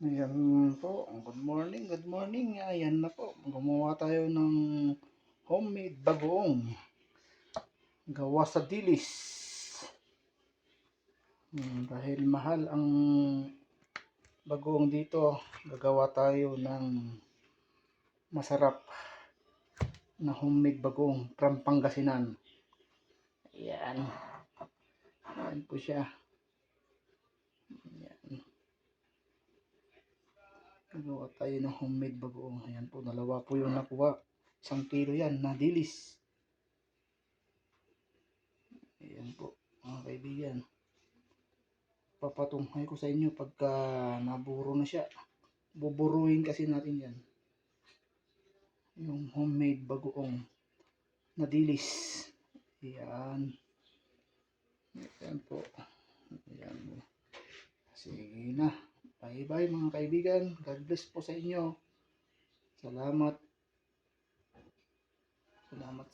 Ayan po, good morning, good morning. Ayan na po, gumawa tayo ng homemade bagoong gawa sa dilis. Dahil mahal ang bagoong dito, gagawa tayo ng masarap na homemade bagoong from Pangasinan. Ayan, ayan po siya. Ayan. Gagawa tayo ng homemade bagoong. Ayan po, dalawa po yung nakuha. 1 kilo yan na dilis. Ayan po, mga kaibigan. Papatunghay ko sa inyo pagka naburo na siya. Buburuin kasi natin yan. Yung homemade bagoong na dilis. Ayan. Ayan po. Ayan po. Sige na. Bye bye mga kaibigan. God bless po sa inyo. Salamat. Salamat.